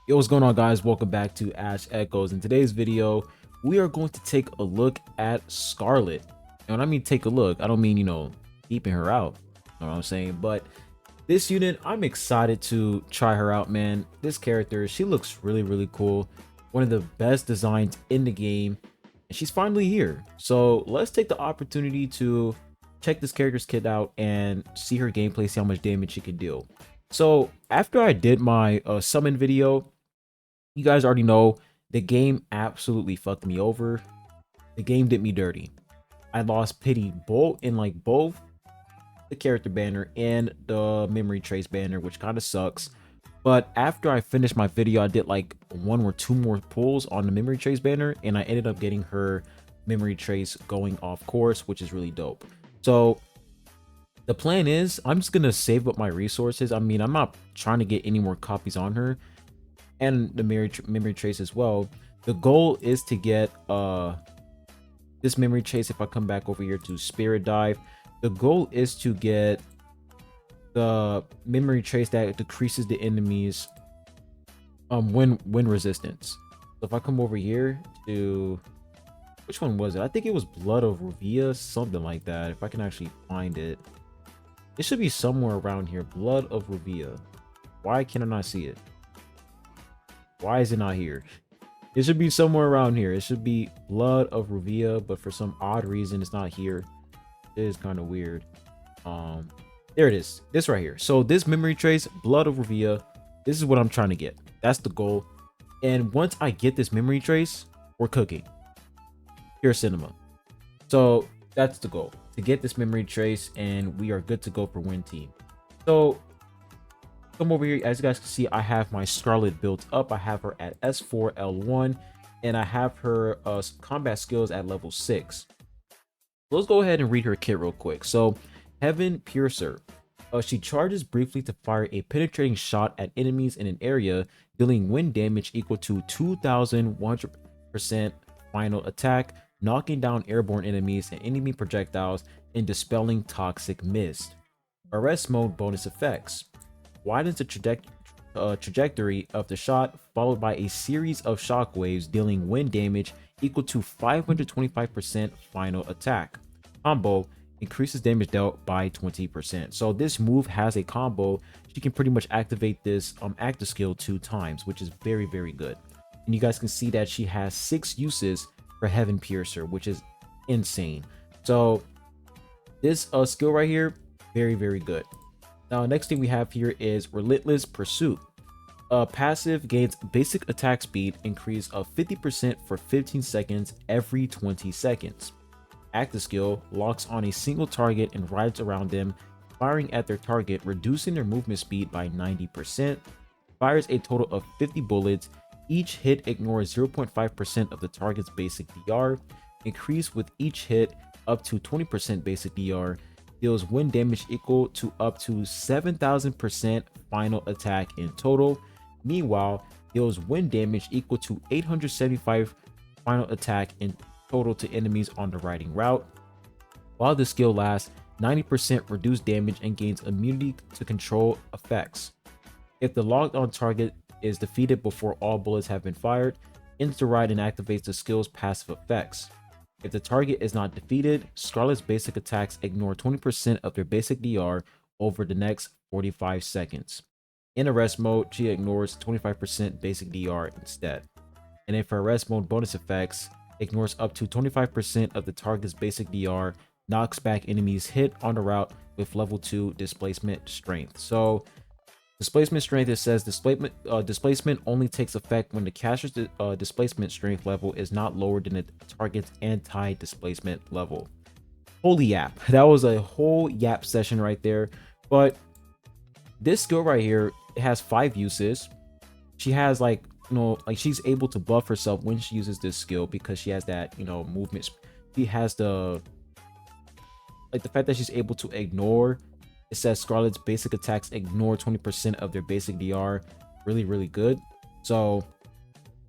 Yo, what's going on, guys? Welcome back to Ash Echoes. In today's video, we are going to take a look at Scarlet. And when I mean take a look, I don't mean, keeping her out. You know what I'm saying? But this unit, I'm excited to try her out, man. This character, she looks really, really cool. One of the best designs in the game. And she's finally here. So let's take the opportunity to check this character's kit out and see her gameplay, see how much damage she can deal. So after I did my summon video, you guys already know the game absolutely fucked me over. The game did me dirty. I lost pity both in both the character banner and the memory trace banner, which kind of sucks. But after I finished my video, I did like one or two more pulls on the memory trace banner, and I ended up getting her memory trace going off course, which is really dope. So the plan is I'm just gonna save up my resources. I mean, I'm not trying to get any more copies on her, and the memory trace as well. The goal is to get this memory trace. If I come back over here to Spirit Dive, the goal is to get the memory trace that decreases the enemies win resistance. So if I come over here to, which one was it? I think it was Blood of Revia, something like that. If I can actually find it, it should be somewhere around here. Blood of Revia. Why can I not see it? Why is it not here? It should be somewhere around here. It should be Blood of Revia, but for some odd reason it's not here. It is kind of weird. There it is. This right here. So this memory trace, Blood of Revia, this is what I'm trying to get. That's the goal. And once I get this memory trace, we're cooking. Pure cinema. So that's the goal, to get this memory trace, and we are good to go for win team. So come over here. As you guys can see, I have my Scarlet built up. I have her at S4 L1, and I have her combat skills at level 6. Let's go ahead and read her kit real quick. So Heaven Piercer, she charges briefly to fire a penetrating shot at enemies in an area, dealing wind damage equal to 2,100% final attack, knocking down airborne enemies and enemy projectiles, and dispelling toxic mist. Arrest mode bonus effects: widens the trajectory of the shot, followed by a series of shockwaves dealing wind damage equal to 525% final attack. Combo: increases damage dealt by 20%. So this move has a combo. She can pretty much activate this active skill 2 times, which is very, very good. And you guys can see that she has 6 uses for Heaven Piercer, which is insane. So this skill right here, very, very good. Now, next thing we have here is Relentless Pursuit. Passive gains basic attack speed increase of 50% for 15 seconds every 20 seconds. Active skill: locks on a single target and rides around them, firing at their target, reducing their movement speed by 90%. Fires a total of 50 bullets. Each hit ignores 0.5% of the target's basic DR. Increase with each hit up to 20% basic DR. Deals wind damage equal to up to 7,000% final attack in total. Meanwhile, deals wind damage equal to 875 final attack in total to enemies on the riding route. While the skill lasts, 90% reduced damage and gains immunity to control effects. If the locked on target is defeated before all bullets have been fired, ends the ride and activates the skill's passive effects. If the target is not defeated, Scarlet's basic attacks ignore 20% of their basic DR over the next 45 seconds. In arrest mode, she ignores 25% basic DR instead. And if her arrest mode bonus effects, ignores up to 25% of the target's basic DR, knocks back enemies hit on the route with level 2 displacement strength. So displacement strength, it says displacement only takes effect when the caster's displacement strength level is not lower than the target's anti-displacement level. Holy yap. That was a whole yap session right there. But this skill right here, it has 5 uses. She has she's able to buff herself when she uses this skill, because she has that, movement. She has the fact that she's able to ignore. It says Scarlet's basic attacks ignore 20% of their basic DR. Really, really good. So,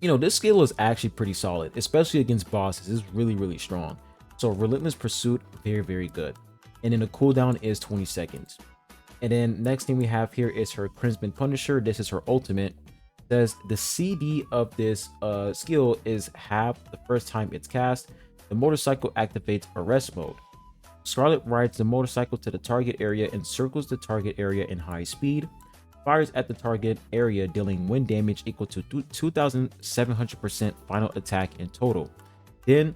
this skill is actually pretty solid, especially against bosses. It's really, really strong. So Relentless Pursuit, very, very good. And then the cooldown is 20 seconds. And then next thing we have here is her Crimson Punisher. This is her ultimate. says the CD of this skill is half the first time it's cast. The motorcycle activates arrest mode. Scarlet rides the motorcycle to the target area and circles the target area in high speed. Fires at the target area, dealing wind damage equal to 2,700% final attack in total. Then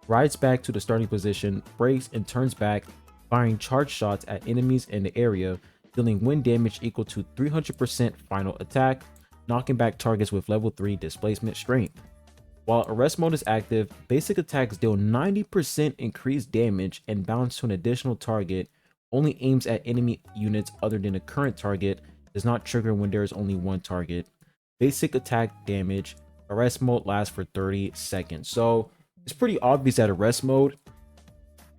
rides back to the starting position, brakes, and turns back, firing charge shots at enemies in the area, dealing wind damage equal to 300% final attack, knocking back targets with level 3 displacement strength. While arrest mode is active, basic attacks deal 90% increased damage and bounce to an additional target, only aims at enemy units other than the current target, does not trigger when there is only one target. Basic attack damage, arrest mode lasts for 30 seconds. So it's pretty obvious that arrest mode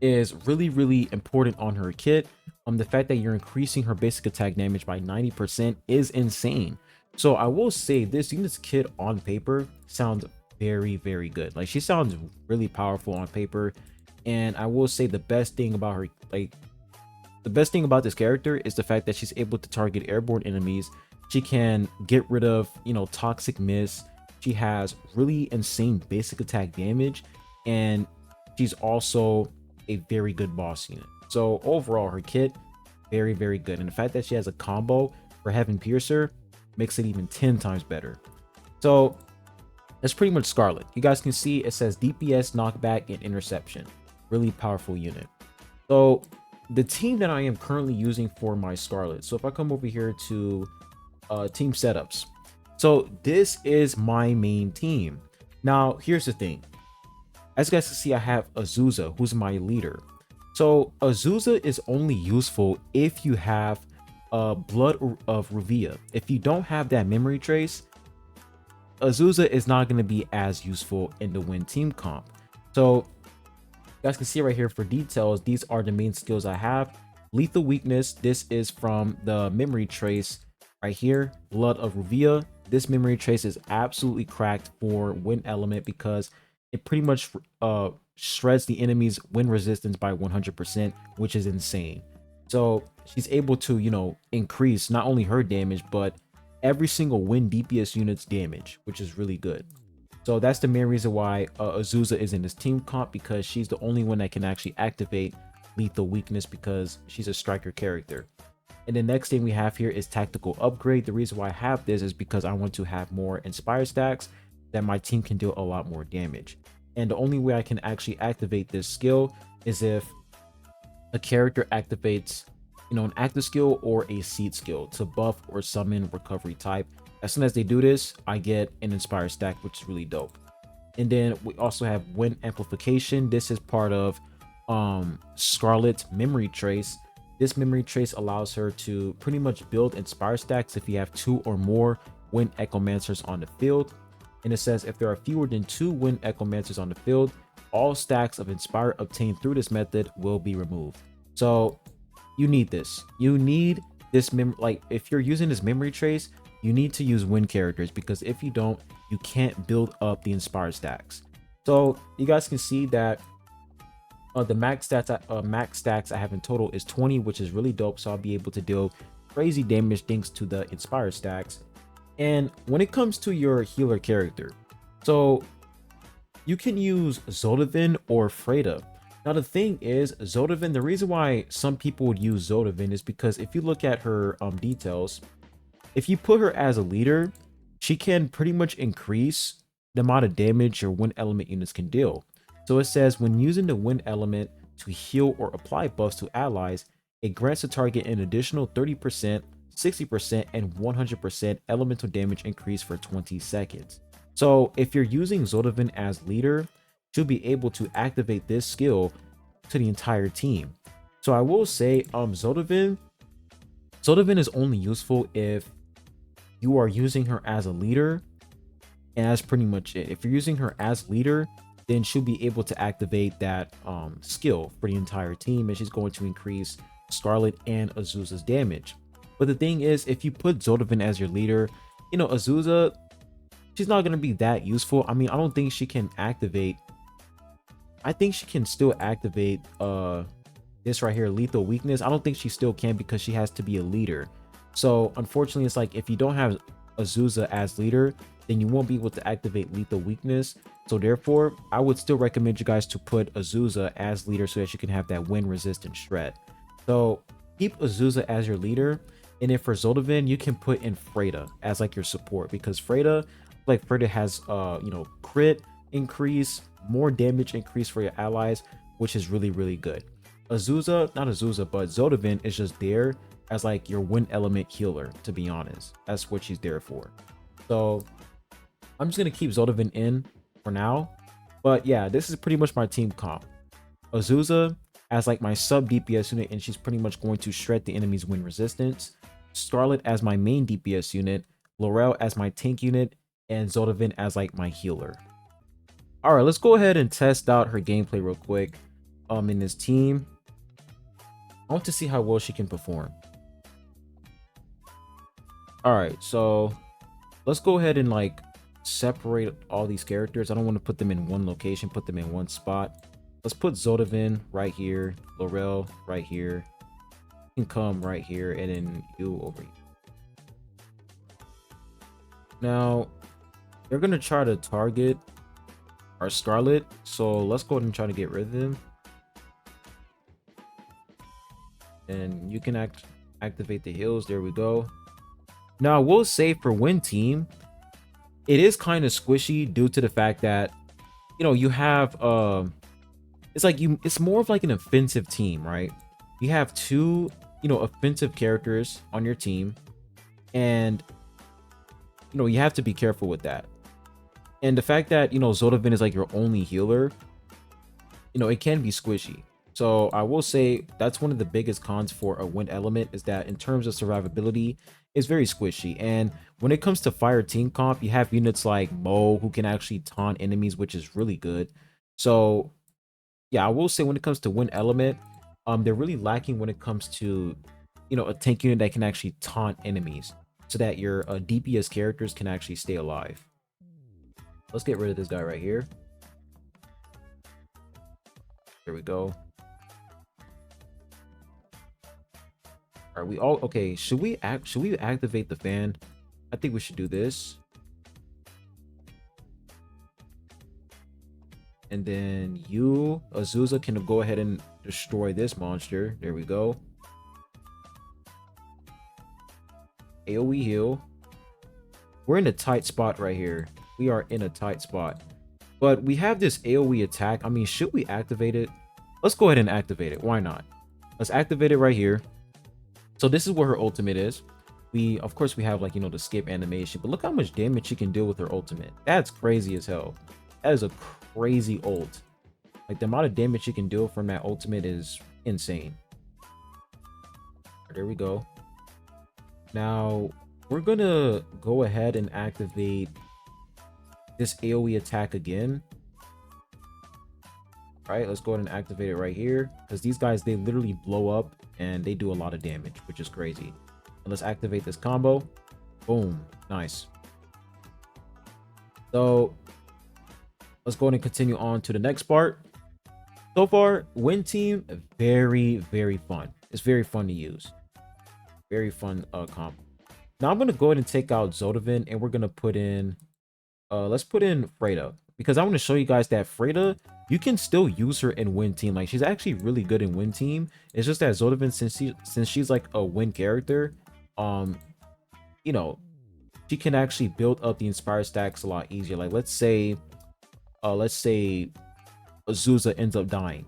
is really important on her kit. The fact that you're increasing her basic attack damage by 90% is insane. So I will say this unit's kit on paper sounds very good. Like, she sounds really powerful on paper, and I will say the best thing about her, like, the best thing about this character is the fact that she's able to target airborne enemies. She can get rid of, you know, toxic mist. She has really insane basic attack damage, and she's also a very good boss unit. So overall, her kit very good, and the fact that she has a combo for Heaven Piercer makes it even 10 times better. So that's pretty much Scarlet. You guys can see it says DPS, knockback, and interception. Really powerful unit. So the team that I am currently using for my Scarlet. So if I come over here to team setups. So this is my main team. Now, here's the thing. As you guys can see, I have Azusa, who's my leader. So Azusa is only useful if you have Blood of Ruvia. If you don't have that memory trace, Azusa is not going to be as useful in the win team comp. So you guys can see right here for details, these are the main skills I have. Lethal Weakness, this is from the memory trace right here. Blood of Ruvia, this memory trace is absolutely cracked for wind element because it pretty much shreds the enemy's wind resistance by 100%, which is insane. So she's able to, you know, increase not only her damage, but every single wind DPS unit's damage, which is really good. So that's the main reason why Azusa is in this team comp, because she's the only one that can actually activate Lethal Weakness because she's a striker character. And the next thing we have here is Tactical Upgrade. The reason why I have this is because I want to have more Inspire stacks that my team can deal a lot more damage. And the only way I can actually activate this skill is if a character activates, you know, an active skill or a seed skill to buff or summon recovery type. As soon as they do this, I get an Inspire stack, which is really dope. And then we also have Wind Amplification. This is part of Scarlet's memory trace. This memory trace allows her to pretty much build Inspire stacks if you have 2 or more Wind Echomancers on the field. And it says if there are fewer than 2 Wind Echomancers on the field, all stacks of Inspire obtained through this method will be removed. So you need this. You need this like if you're using this memory trace, you need to use wind characters, because if you don't, you can't build up the Inspire stacks. So you guys can see that the max stacks I have in total is 20, which is really dope. So I'll be able to deal crazy damage thanks to the Inspire stacks. And when it comes to your healer character, so you can use Zodin or Freda. Now the thing is, Zodin, the reason why some people would use Zodin is because if you look at her details, if you put her as a leader, she can pretty much increase the amount of damage your wind element units can deal. So it says when using the wind element to heal or apply buffs to allies, it grants the target an additional 30%, 60%, and 100% elemental damage increase for 20 seconds. So if you're using Zodin as leader, she'll be able to activate this skill to the entire team. So I will say Zodin is only useful if you are using her as a leader, and that's pretty much it. If you're using her as leader, then she'll be able to activate that skill for the entire team, and she's going to increase Scarlet and Azusa's damage. But the thing is, if you put Zodin as your leader, you know, Azusa, she's not going to be that useful. I mean, I don't think she can activate. I think she can still activate this right here, Lethal Weakness. I don't think she still can because she has to be a leader. So unfortunately, it's like if you don't have Azusa as leader, then you won't be able to activate lethal weakness. So therefore, I would still recommend you guys to put Azusa as leader so that you can have that wind resistant shred. So keep Azusa as your leader. And then for Zodin, you can put in Freda as like your support, because Freda has crit increase, more damage increase for your allies, which is really, really good. Azusa, not Azusa, but Zodin is just there as like your wind element healer, to be honest. That's what she's there for. So I'm just gonna keep Zodin in for now. But yeah, this is pretty much my team comp. Azusa as like my sub DPS unit, and she's pretty much going to shred the enemy's wind resistance. Scarlet as my main DPS unit, Laurel as my tank unit, and Zodin as like my healer. All right, let's go ahead and test out her gameplay real quick. In this team, I want to see how well she can perform. All right, so let's go ahead and like separate all these characters. I don't want to put them in one location, put them in one spot. Let's put Zodin right here, Laurel right here, you can come right here, and then you over here. Now they're gonna try to target our Scarlet, so let's go ahead and try to get rid of them. And you can activate the heals. There we go. Now I will say for win team, it is kind of squishy due to the fact that you have it's more of like an offensive team, right? You have two offensive characters on your team, and you have to be careful with that. And the fact that Zodin is like your only healer, it can be squishy. So I will say that's one of the biggest cons for a wind element, is that in terms of survivability, it's very squishy. And when it comes to fire team comp, you have units like Mo who can actually taunt enemies, which is really good. So yeah, I will say when it comes to wind element, they're really lacking when it comes to a tank unit that can actually taunt enemies, so that your DPS characters can actually stay alive. Let's get rid of this guy right here. There we go. Are we all okay? Should we activate the fan? I think we should do this. And then you, Azusa, can go ahead and destroy this monster. There we go. AoE heal. We're in a tight spot right here. We are in a tight spot. But we have this AoE attack. I mean, should we activate it? Let's go ahead and activate it. Why not? Let's activate it right here. So this is where her ultimate is. Of course, we have like, the skip animation, but look how much damage she can deal with her ultimate. That's crazy as hell. That is a crazy ult. Like, the amount of damage she can deal from that ultimate is insane. There we go. Now, we're gonna go ahead and activate this AoE attack again. All right, let's go ahead and activate it right here, because these guys, they literally blow up and they do a lot of damage, which is crazy. And let's activate this combo. Boom. Nice. So let's go ahead and continue on to the next part. So far, win team, very, very fun. It's very fun to use. Very fun comp. Now I'm going to go ahead and take out Zodin, and we're going to put in, let's put in Freda, because I want to show you guys that Freda, you can still use her in win team. Like, she's actually really good in win team. It's just that Zodin, since she's like a win character, she can actually build up the inspire stacks a lot easier. Like, let's say Azusa ends up dying.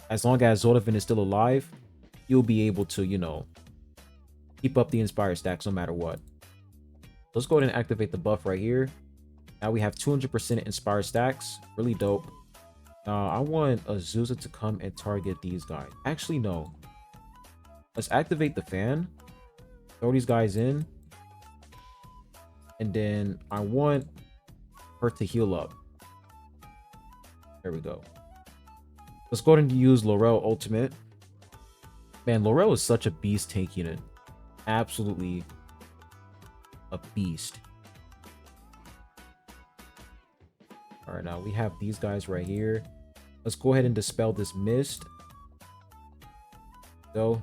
As long as Zodin is still alive, you'll be able to, keep up the inspire stacks no matter what. Let's go ahead and activate the buff right here. Now we have 200% inspire stacks. Really dope. I want Azusa to come and target these guys. Actually, no. Let's activate the fan. Throw these guys in. And then I want her to heal up. There we go. Let's go ahead and use Laurel ultimate. Man, Laurel is such a beast tank unit. Absolutely a beast. All right, now we have these guys right here. Let's go ahead and dispel this mist. Go.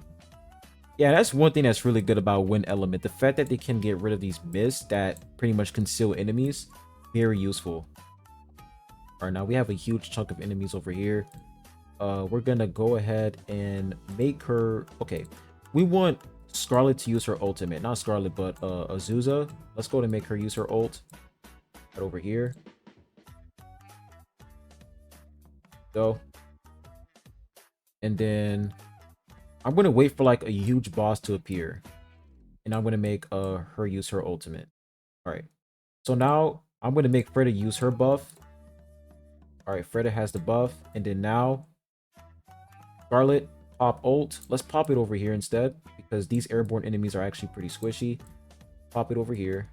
Yeah, that's one thing that's really good about Wind Element. The fact that they can get rid of these mists that pretty much conceal enemies. Very useful. All right, now we have a huge chunk of enemies over here. We're gonna go ahead and make her... Okay, we want Scarlet to use her ultimate. Not Scarlet, but Azusa. Let's go to make her use her ult. Right over here. Go. And then I'm gonna wait for like a huge boss to appear. And I'm gonna make her use her ultimate. Alright. So now I'm gonna make Freda use her buff. Alright, Freda has the buff. And then now Scarlet, pop ult. Let's pop it over here instead, because these airborne enemies are actually pretty squishy. Pop it over here.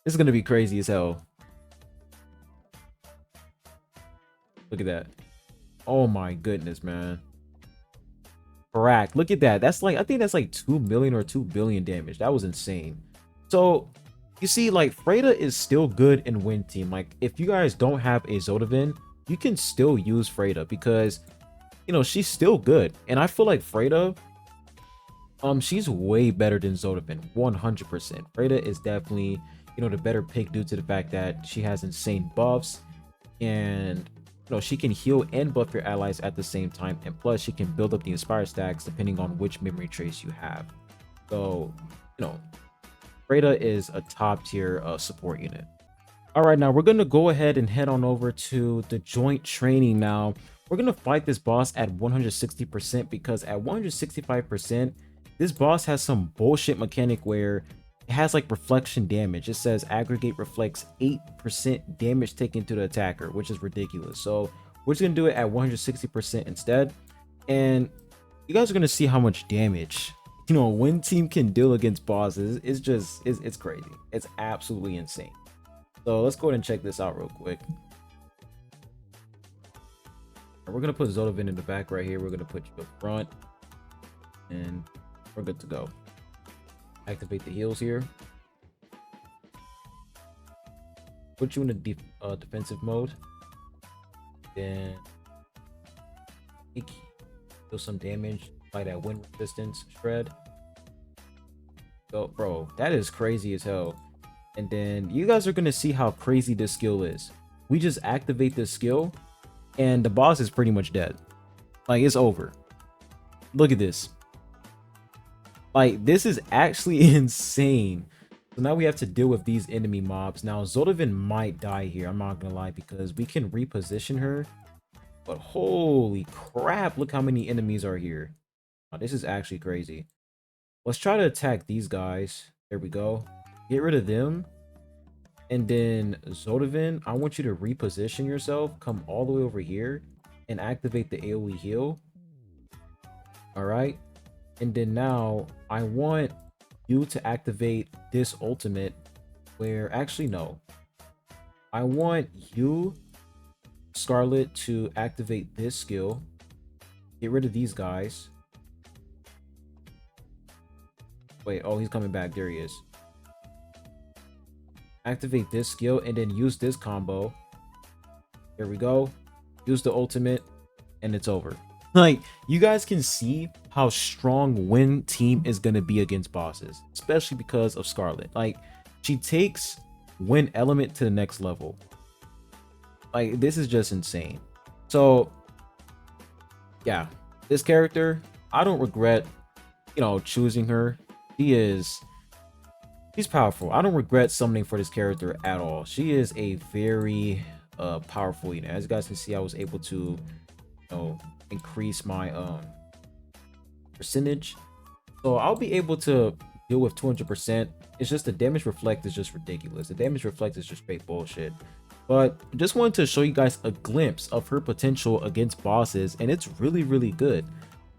This is gonna be crazy as hell. Look at that. Oh my goodness, man. Correct. Look at that. That's like, I think that's like 2 million or 2 billion damage. That was insane. So you see, like, Freda is still good in Wind Team. Like, if you guys don't have a Zodin, you can still use Freda because, you know, she's still good. And I feel like Freda, she's way better than Zodin, 100%. Freda is definitely, you know, the better pick due to the fact that she has insane buffs and, you know, she can heal and buff your allies at the same time, and plus she can build up the inspire stacks depending on which memory trace you have. So, you know, Freda is a top tier support unit. All right, now we're gonna go ahead and head on over to the joint training. Now we're gonna fight this boss at 160% because at 165%, this boss has some bullshit mechanic where it has like reflection damage. It says aggregate reflects 8% damage taken to the attacker, which is ridiculous. So we're just gonna do it at 160% instead, and you guys are gonna see how much damage, you know, Wind Team can deal against bosses. It's crazy. It's absolutely insane. So let's go ahead and check this out real quick. We're gonna put Zodin in the back right here. We're gonna put you up front, and we're good to go. Activate the heals here. Put you in a defensive mode. Then deal some damage by that wind resistance shred. So, bro, that is crazy as hell. And then you guys are gonna see how crazy this skill is. We just activate this skill, and the boss is pretty much dead. Like, it's over. Look at this. Like, this is actually insane. So now we have to deal with these enemy mobs. Now, Zodin might die here. I'm not gonna lie, because we can reposition her. But holy crap, look how many enemies are here. Oh, this is actually crazy. Let's try to attack these guys. There we go. Get rid of them. And then Zodin, I want you to reposition yourself. Come all the way over here and activate the AoE heal. All right. And then now I want you to activate this ultimate where, actually, no. I want you, Scarlet, to activate this skill. Get rid of these guys. Wait, oh, he's coming back. There he is. Activate this skill and then use this combo. There we go. Use the ultimate and it's over. Like, you guys can see how strong Wind Team is going to be against bosses, especially because of Scarlet. Like, she takes Wind Element to the next level. Like, this is just insane. So, yeah, this character, I don't regret, you know, choosing her. She's powerful. I don't regret summoning for this character at all. She is a very powerful unit. As you guys can see, I was able to, you know, increase my percentage, so I'll be able to deal with 200%. It's just the damage reflect is just ridiculous. The damage reflect is just straight bullshit. But just wanted to show you guys a glimpse of her potential against bosses, and it's really good.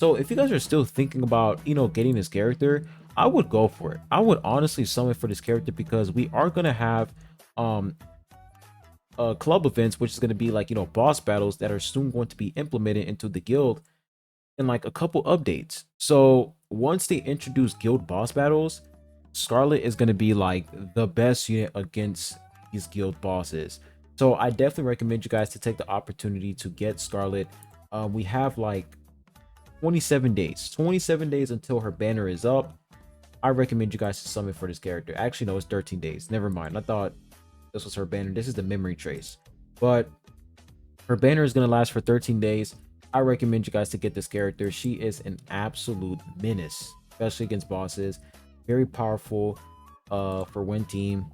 So if you guys are still thinking about, you know, getting this character, I would go for it. I would honestly summon for this character because we are gonna have club events, which is going to be like, you know, boss battles that are soon going to be implemented into the guild in like a couple updates. So once they introduce guild boss battles, Scarlet is going to be like the best unit against these guild bosses. So I definitely recommend you guys to take the opportunity to get Scarlet. We have like, 27 days. 27 days until her banner is up. I recommend you guys to summon for this character. Actually, no, it's 13 days. Never mind. I thought this was her banner. This is the memory trace. But her banner is going to last for 13 days. I recommend you guys to get this character. She is an absolute menace, especially against bosses. Very powerful for one team.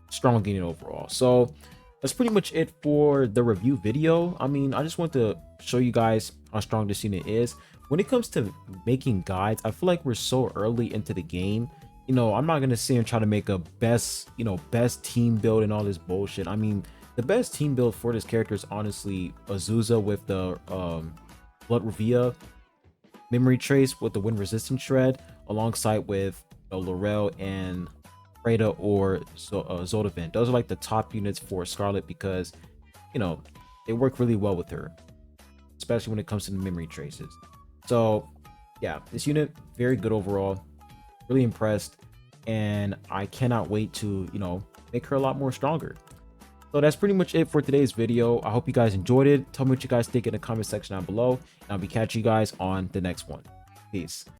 Strong unit overall. So that's pretty much it for the review video. I mean, I just want to show you guys how strong this unit is. When it comes to making guides, I feel like we're so early into the game. You know, I'm not gonna sit and try to make a best team build and all this bullshit. I mean, the best team build for this character is honestly Azusa with the Blood Revia memory trace with the wind resistance shred, alongside with Laurel and Freda or Zodin. Those are like the top units for Scarlet because, you know, they work really well with her, especially when it comes to the memory traces. So yeah, this unit very good overall. Really impressed, and I cannot wait to, you know, make her a lot more stronger. So that's pretty much it for today's video. I hope you guys enjoyed it. Tell me what you guys think in the comment section down below, and I'll be catching you guys on the next one. Peace.